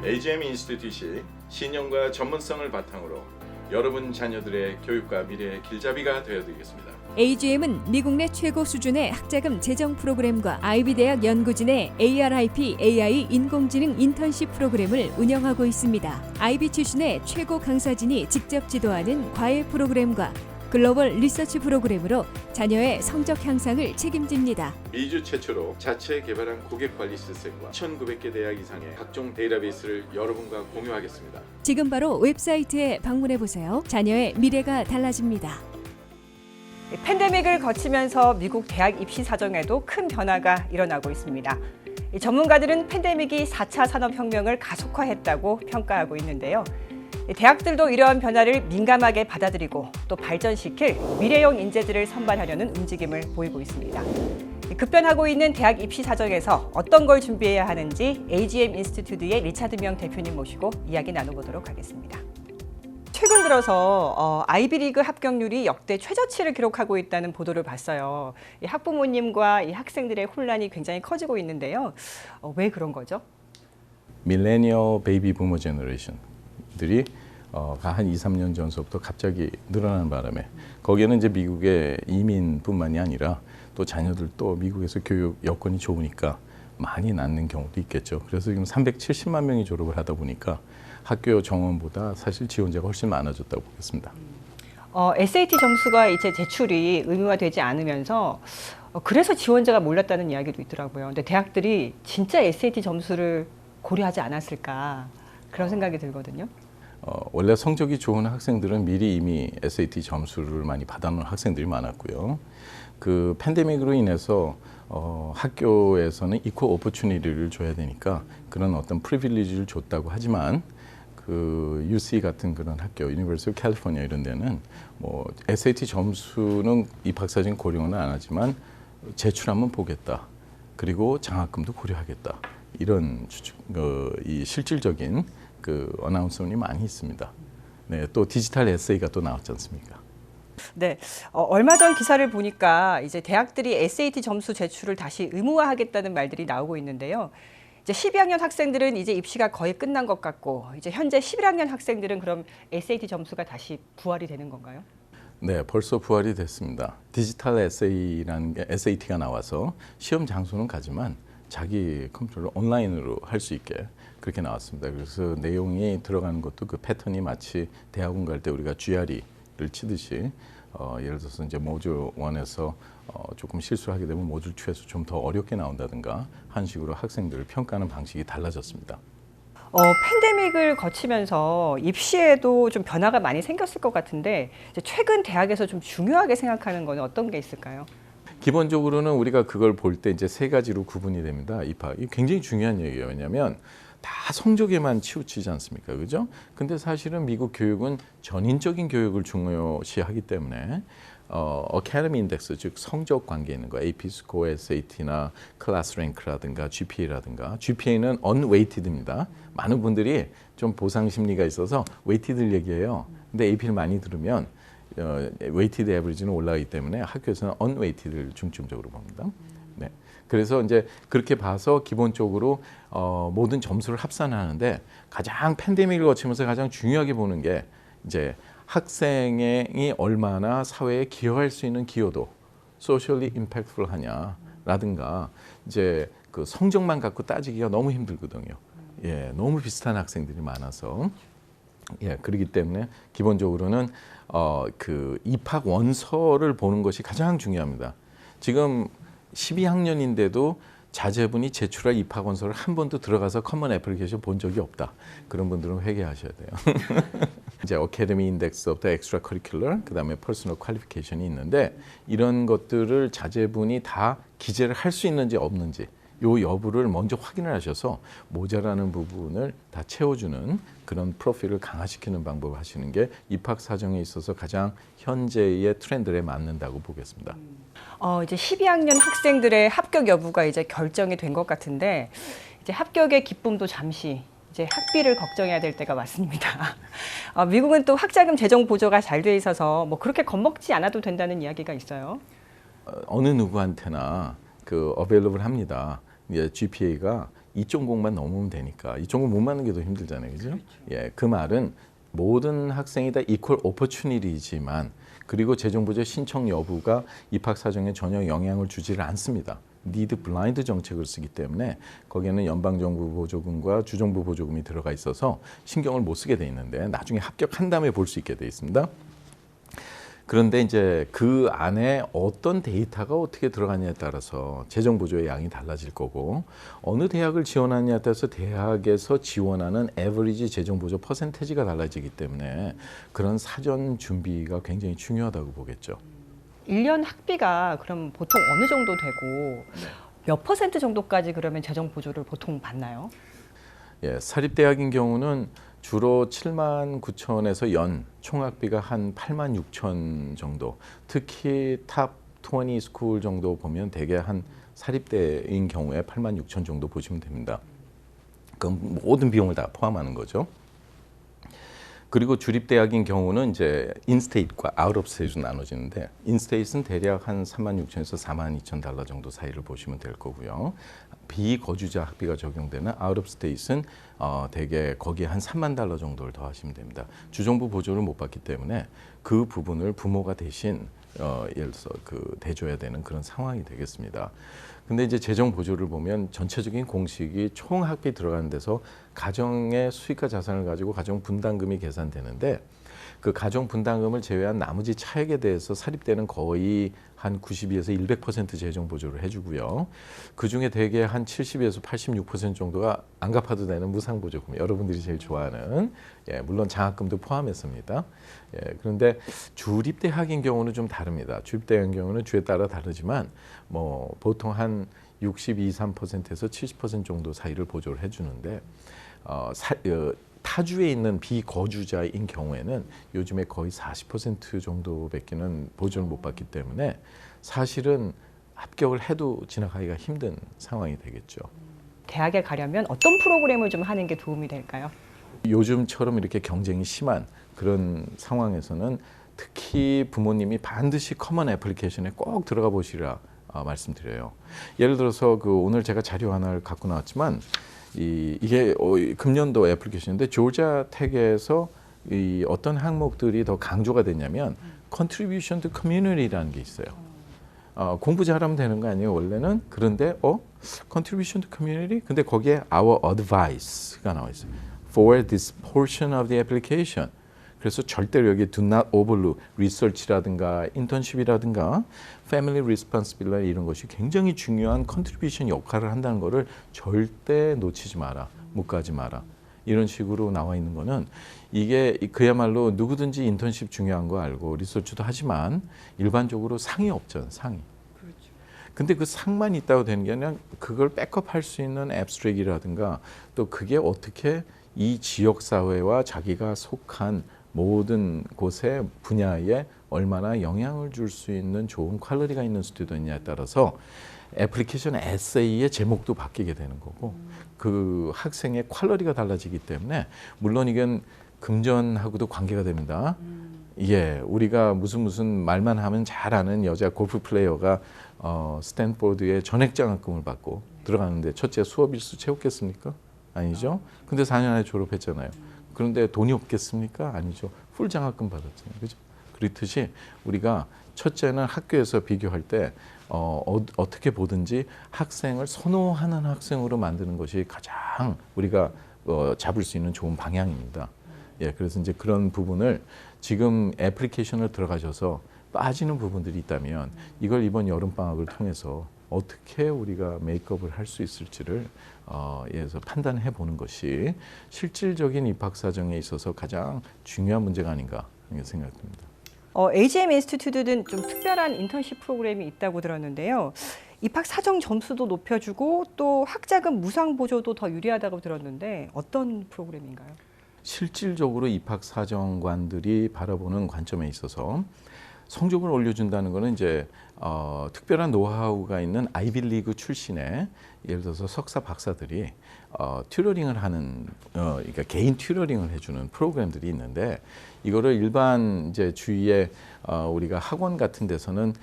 AGM 인스티튜트이 신념과 전문성을 바탕으로 여러분 자녀들의 교육과 미래의 길잡이가 되어드리겠습니다. AGM은 미국 내 최고 수준의 학자금 재정 프로그램과 아이비 대학 연구진의 ARIP AI 인공지능 인턴십 프로그램을 운영하고 있습니다. 아이비 출신의 최고 강사진이 직접 지도하는 과외 프로그램과 글로벌 리서치 프로그램으로 자녀의 성적 향상을 책임집니다. 미주 최초로 자체 개발한 고객관리 시스템과 1,900개 대학 이상의 각종 데이터베이스를 여러분과 공유하겠습니다. 지금 바로 웹사이트에 방문해 보세요. 자녀의 미래가 달라집니다. 팬데믹을 거치면서 미국 대학 입시 사정에도 큰 변화가 일어나고 있습니다. 전문가들은 팬데믹이 4차 산업혁명을 가속화했다고 평가하고 있는데요. 대학들도 이러한 변화를 민감하게 받아들이고 또 발전시킬 미래형 인재들을 선발하려는 움직임을 보이고 있습니다. 급변하고 있는 대학 입시 사정에서 어떤 걸 준비해야 하는지 AGM 인스티튜트의 리차드 명 대표님 모시고 이야기 나눠보도록 하겠습니다. 최근 들어서 아이비리그 합격률이 역대 최저치를 기록하고 있다는 보도를 봤어요. 이 학부모님과 이 학생들의 혼란이 굉장히 커지고 있는데요. 왜 그런 거죠? 밀레니얼 베이비 부머 제너레이션들이 한 2, 3년 전서부터 갑자기 늘어나는 바람에 거기에는 이제 미국의 이민뿐만이 아니라 또 자녀들도 미국에서 교육 여건이 좋으니까 많이 낳는 경우도 있겠죠. 그래서 지금 370만 명이 졸업을 하다 보니까 학교 정원보다 사실 지원자가 훨씬 많아졌다고 보겠습니다. SAT 점수가 이제 제출이 의무화되지 않으면서 그래서 지원자가 몰랐다는 이야기도 있더라고요. 근데 대학들이 진짜 SAT 점수를 고려하지 않았을까 그런 생각이 들거든요. 원래 성적이 좋은 학생들은 미리 이미 SAT 점수를 많이 받아놓은 학생들이 많았고요. 그 팬데믹으로 인해서 학교에서는 이퀄 오퍼추니티를 줘야 되니까 그런 어떤 프리빌리지를 줬다고 하지만 그 UC 같은 그런 학교, 유니버시티 오브 캘리포니아 이런 데는 뭐 SAT 점수는 입학사진 고려는 안 하지만 제출하면 보겠다. 그리고 장학금도 고려하겠다. 이런 이 실질적인 그 어나운스먼이 많이 있습니다. 네, 또 디지털 에세이가 또 나왔지 않습니까? 네, 얼마 전 기사를 보니까 이제 대학들이 SAT 점수 제출을 다시 의무화하겠다는 말들이 나오고 있는데요. 이제 12학년 학생들은 이제 입시가 거의 끝난 것 같고 이제 현재 11학년 학생들은 그럼 SAT 점수가 다시 부활이 되는 건가요? 네, 벌써 부활이 됐습니다. 디지털 에세이라는 게 SAT가 나와서 시험 장소는 가지만 자기 컴퓨터로 온라인으로 할 수 있게 그렇게 나왔습니다. 그래서 내용이 들어가는 것도 그 패턴이 마치 대학원 갈 때 우리가 GRE를 치듯이 예를 들어서 이제 모듈 1에서 조금 실수를 하게 되면 모듈 2에서 좀 더 어렵게 나온다든가 한 식으로 학생들을 평가하는 방식이 달라졌습니다. 팬데믹을 거치면서 입시에도 좀 변화가 많이 생겼을 것 같은데 이제 최근 대학에서 좀 중요하게 생각하는 건 어떤 게 있을까요? 기본적으로는 우리가 그걸 볼 때 이제 세 가지로 구분이 됩니다. 입학. 이게 굉장히 중요한 얘기예요. 왜냐하면 다 성적에만 치우치지 않습니까? 그죠? 근데 사실은 미국 교육은 전인적인 교육을 중요시하기 때문에 어카데미 인덱스, 즉 성적 관계에 있는 거, AP 스코어, SAT나 클래스 랭크라든가 GPA라든가 GPA는 unweighted입니다. 많은 분들이 좀 보상 심리가 있어서 웨이티드를 얘기해요. 근데 AP를 많이 들으면 웨이티드 에버리지는 올라가기 때문에 학교에서는 unweighted를 중점적으로 봅니다. 네. 그래서 이제 그렇게 봐서 기본적으로 모든 점수를 합산하는데 가장 팬데믹을 거치면서 가장 중요하게 보는 게 이제 학생이 얼마나 사회에 기여할 수 있는 기여도, socially impactful 하냐라든가 이제 그 성적만 갖고 따지기가 너무 힘들거든요. 예, 너무 비슷한 학생들이 많아서. 예, 그렇기 때문에 기본적으로는 그 입학 원서를 보는 것이 가장 중요합니다. 지금 12학년인데도 자제분이 제출할 입학 원서를 한 번도 들어가서 커먼 애플리케이션 본 적이 없다. 그런 분들은 회개하셔야 돼요. 이제 어카데미 인덱스 오브 엑스트라 커리큘러, 그다음에 퍼스널 퀄리피케이션이 있는데 이런 것들을 자제분이 다 기재를 할 수 있는지 없는지 요 여부를 먼저 확인을 하셔서 모자라는 부분을 다 채워주는 그런 프로필을 강화시키는 방법을 하시는 게 입학 사정에 있어서 가장 현재의 트렌드에 맞는다고 보겠습니다. 이제 12학년 학생들의 합격 여부가 이제 결정이 된 것 같은데 이제 합격의 기쁨도 잠시 이제 학비를 걱정해야 될 때가 왔습니다. 미국은 또 학자금 재정 보조가 잘 돼 있어서 뭐 그렇게 겁먹지 않아도 된다는 이야기가 있어요. 어느 누구한테나 그 어베일러블 합니다. GPA가 2.0만 넘으면 되니까 2.0 못 맞는 게 더 힘들잖아요, 그죠? 예, 그 말은 모든 학생이 다 이퀄 오퍼튜니티지만 그리고 재정부제 신청 여부가 입학 사정에 전혀 영향을 주지를 않습니다. 니드 블라인드 정책을 쓰기 때문에 거기에는 연방정부 보조금과 주정부 보조금이 들어가 있어서 신경을 못 쓰게 돼 있는데 나중에 합격한 다음에 볼 수 있게 돼 있습니다. 그런데 이제 그 안에 어떤 데이터가 어떻게 들어가냐에 따라서 재정 보조의 양이 달라질 거고 어느 대학을 지원하느냐에 따라서 대학에서 지원하는 에버리지 재정 보조 퍼센테이지가 달라지기 때문에 그런 사전 준비가 굉장히 중요하다고 보겠죠. 1년 학비가 그럼 보통 어느 정도 되고 몇 % 정도까지 그러면 재정 보조를 보통 받나요? 예, 사립대학인 경우는 주로 7만 9천에서 연 총학비가 한 8만 6천 정도. 특히 탑 20 스쿨 정도 보면 대개 한 사립대인 경우에 8만 6천 정도 보시면 됩니다. 그럼 모든 비용을 다 포함하는 거죠. 그리고 주립대학인 경우는 이제 인스테이트과 아웃 오브 스테이트로 나눠지는데 인스테이트는 대략 한 3만 6천에서 4만 2천 달러 정도 사이를 보시면 될 거고요. 비거주자 학비가 적용되는 아웃 오브 스테이트는 대개 거기에 한 3만 달러 정도를 더 하시면 됩니다. 주정부 보조를 못 받기 때문에 그 부분을 부모가 대신 예를 들어서 대줘야 되는 그런 상황이 되겠습니다. 근데 이제 재정 보조를 보면 전체적인 공식이 총 학비 들어가는 데서 가정의 수익과 자산을 가지고 가정 분담금이 계산되는데 그 가정 분담금을 제외한 나머지 차액에 대해서 사립대는 거의 한 92에서 100% 재정 보조를 해주고요. 그 중에 대개 한 70에서 86% 정도가 안 갚아도 되는 무상 보조금, 여러분들이 제일 좋아하는, 예, 물론 장학금도 포함했습니다. 예, 그런데 주립대학인 경우는 좀 다릅니다. 주립대학인 경우는 주에 따라 다르지만 뭐 보통 한 62, 3%에서 70% 정도 사이를 보조를 해주는데 타주에 있는 비거주자인 경우에는 요즘에 거의 40% 정도밖에는 보조를 못 받기 때문에 사실은 합격을 해도 지나가기가 힘든 상황이 되겠죠. 대학에 가려면 어떤 프로그램을 좀 하는 게 도움이 될까요? 요즘처럼 이렇게 경쟁이 심한 그런 상황에서는 특히 부모님이 반드시 커먼 애플리케이션에 꼭 들어가 보시라 말씀드려요. 예를 들어서 오늘 제가 자료 하나를 갖고 나왔지만 이게 금년도 애플리케이션인데 조지아 텍에서 어떤 항목들이 더 강조가 됐냐면 contribution to community라는 게 있어요. 공부 잘하면 되는 거 아니에요 원래는? 그런데 contribution to community? 근데 거기에 our advice가 나와 있어요. For this portion of the application. 그래서 절대로 여기 do not overlook research라든가 internship이라든가 family responsibility 이런 것이 굉장히 중요한 컨트리뷰션 역할을 한다는 거를 절대 놓치지 마라, 못 가지 마라. 이런 식으로 나와 있는 거는 이게 그야말로 누구든지 인턴십 중요한 거 알고 리서치도 하지만 일반적으로 상이 없잖아요, 상이. 근데 그 상만 있다고 되는 게 아니라 그걸 백업할 수 있는 앱스트랙이라든가 또 그게 어떻게 이 지역 사회와 자기가 속한 모든 곳의 분야에 얼마나 영향을 줄 수 있는 좋은 퀄리티가 있는 스튜던트냐에 따라서 애플리케이션 에세이의 제목도 바뀌게 되는 거고 그 학생의 퀄리티가 달라지기 때문에 물론 이건 금전하고도 관계가 됩니다. 예, 우리가 무슨 말만 하면 잘하는 여자 골프 플레이어가 스탠포드에 전액 장학금을 받고 들어가는데 첫째 수업 일수 채웠겠습니까? 아니죠. 근데 4년 안에 졸업했잖아요. 그런데 돈이 없겠습니까? 아니죠. 풀 장학금 받았잖아요. 그죠? 그렇듯이 우리가 첫째는 학교에서 비교할 때 어떻게 보든지 학생을 선호하는 학생으로 만드는 것이 가장 우리가 잡을 수 있는 좋은 방향입니다. 예, 그래서 이제 그런 부분을 지금 애플리케이션을 들어가셔서 빠지는 부분들이 있다면 이걸 이번 여름방학을 통해서 어떻게 우리가 메이크업을 할 수 있을지를 예서 판단해 보는 것이 실질적인 입학 사정에 있어서 가장 중요한 문제가 아닌가 생각됩니다. AGM 인스티튜트는 좀 특별한 인턴십 프로그램이 있다고 들었는데요. 입학 사정 점수도 높여주고 또 학자금 무상 보조도 더 유리하다고 들었는데 어떤 프로그램인가요? 실질적으로 입학 사정관들이 바라보는 관점에 있어서 성적을 올려준다는 것은 이제 특별한 노하우가 있는 아이비리그 출신의 예를 들어서 석사 박사들이 튜러링을 하는 그러니까 개인 튜러링을 해주는 프로그램들이 있는데 이거를 일반 이제 주위에 우리가 학원 같은 데서는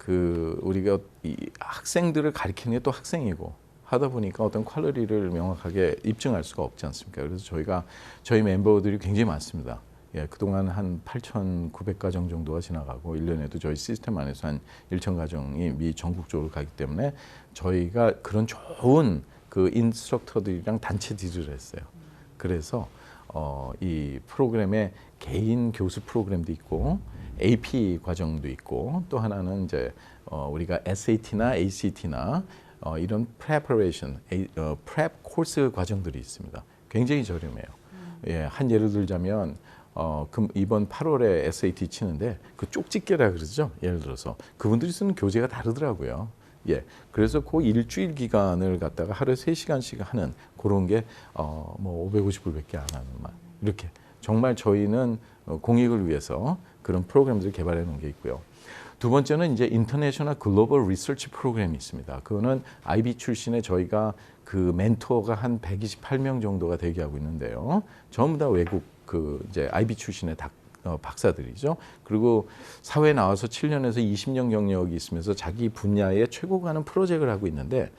우리가 이 학생들을 가르치는 게 또 학생이고 하다 보니까 어떤 퀄리티를 명확하게 입증할 수가 없지 않습니까? 그래서 저희 멤버들이 굉장히 많습니다. 예, 그동안 한 8,900가정 정도가 지나가고 1년에도 저희 시스템 안에서 한 1,000가정이 미 전국적으로 가기 때문에 저희가 그런 좋은 그 인스트럭터들이랑 단체 딜을 했어요. 그래서 이 프로그램에 개인 교수 프로그램도 있고 AP 과정도 있고 또 하나는 이제 우리가 SAT나 ACT나 이런 preparation, prep 코스 과정들이 있습니다. 굉장히 저렴해요. 예, 한 예를 들자면 이번 8월에 SAT 치는데 그 쪽집게라 그러죠. 예를 들어서 그분들이 쓰는 교재가 다르더라고요. 예, 그래서 그 일주일 기간을 갖다가 하루에 3시간씩 하는 그런 게 뭐 550불밖에 안 하는 말 이렇게 정말 저희는 공익을 위해서 그런 프로그램들을 개발해 놓은 게 있고요. 두 번째는 이제 인터내셔널 글로벌 리서치 프로그램이 있습니다. 그거는 IB 출신의 저희가 그 멘토가 한 128명 정도가 대기하고 있는데요. 전부 다 외국 그 이제 IB 출신의 박사들이죠. 그리고 사회에 나와서 7년에서 20년 경력이 있으면서 자기 분야에 최고 가는 프로젝트를 하고 있는데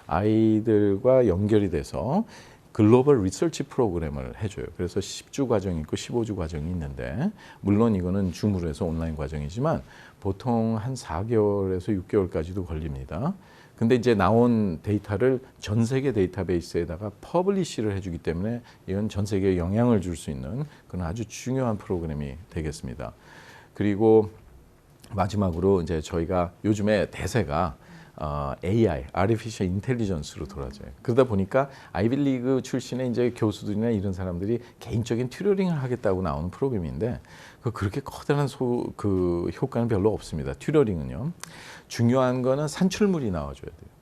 아이들과 연결이 돼서 글로벌 리서치 프로그램을 해줘요. 그래서 10주 과정이 있고 15주 과정이 있는데 물론 이거는 줌으로 해서 온라인 과정이지만 보통 한 4개월에서 6개월까지도 걸립니다. 근데 이제 나온 데이터를 전 세계 데이터베이스에다가 퍼블리시를 해주기 때문에 이건 전 세계에 영향을 줄 수 있는 그런 아주 중요한 프로그램이 되겠습니다. 그리고 마지막으로 이제 저희가 요즘에 대세가 AI, Artificial Intelligence로 돌아져요. 그러다 보니까 아이비리그 출신의 이제 교수들이나 이런 사람들이 개인적인 튜터링을 하겠다고 나오는 프로그램인데 그렇게 커다란 그 효과는 별로 없습니다. 튜터링은요. 중요한 거는 산출물이 나와줘야 돼요.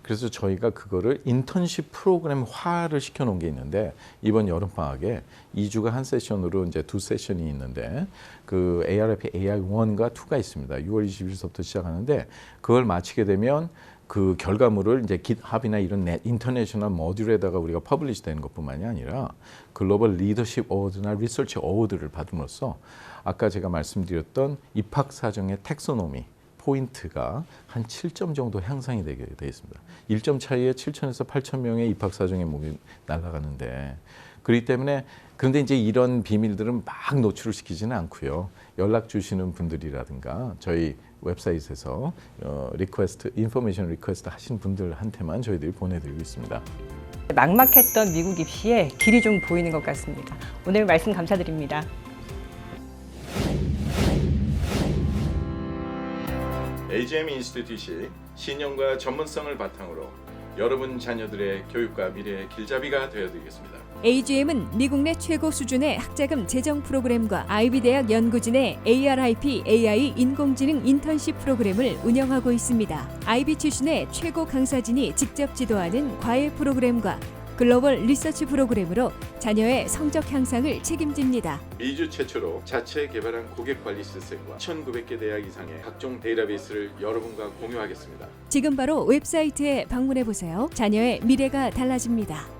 그래서 저희가 그거를 인턴십 프로그램화를 시켜놓은 게 있는데 이번 여름방학에 2주가 한 세션으로 이제 2세션이 있는데 그 ARIP AI1과 2가 있습니다. 6월 20일서부터 시작하는데 그걸 마치게 되면 그 결과물을 이제 GitHub이나 이런 인터내셔널 모듈에다가 우리가 퍼블리시 되는 것뿐만이 아니라 글로벌 리더십 어워드나 리서치 어워드를 받음으로써 아까 제가 말씀드렸던 입학사정의 텍소노미 포인트가 한 7점 정도 향상이 되게 돼 있습니다. 1점 차이에 7천에서 8천 명의 입학 사정의 목이 날아가는데 그렇기 때문에 그런데 이제 이런 비밀들은 막 노출을 시키지는 않고요. 연락 주시는 분들이라든가 저희 웹사이트에서 리퀘스트, 인포메이션 리퀘스트 하신 분들한테만 저희들이 보내드리고 있습니다. 막막했던 미국 입시에 길이 좀 보이는 것 같습니다. 오늘 말씀 감사드립니다. AGM 인스티튜트이 신념과 전문성을 바탕으로 여러분 자녀들의 교육과 미래의 길잡이가 되어드리겠습니다. AGM은 미국 내 최고 수준의 학자금 재정 프로그램과 아이비 대학 연구진의 ARIP AI 인공지능 인턴십 프로그램을 운영하고 있습니다. IB 출신의 최고 강사진이 직접 지도하는 과외 프로그램과 글로벌 리서치 프로그램으로 자녀의 성적 향상을 책임집니다. 미주 최초로 자체 개발한 고객관리 시스템과 1,900개 대학 이상의 각종 데이터베이스를 여러분과 공유하겠습니다. 지금 바로 웹사이트에 방문해 보세요. 자녀의 미래가 달라집니다.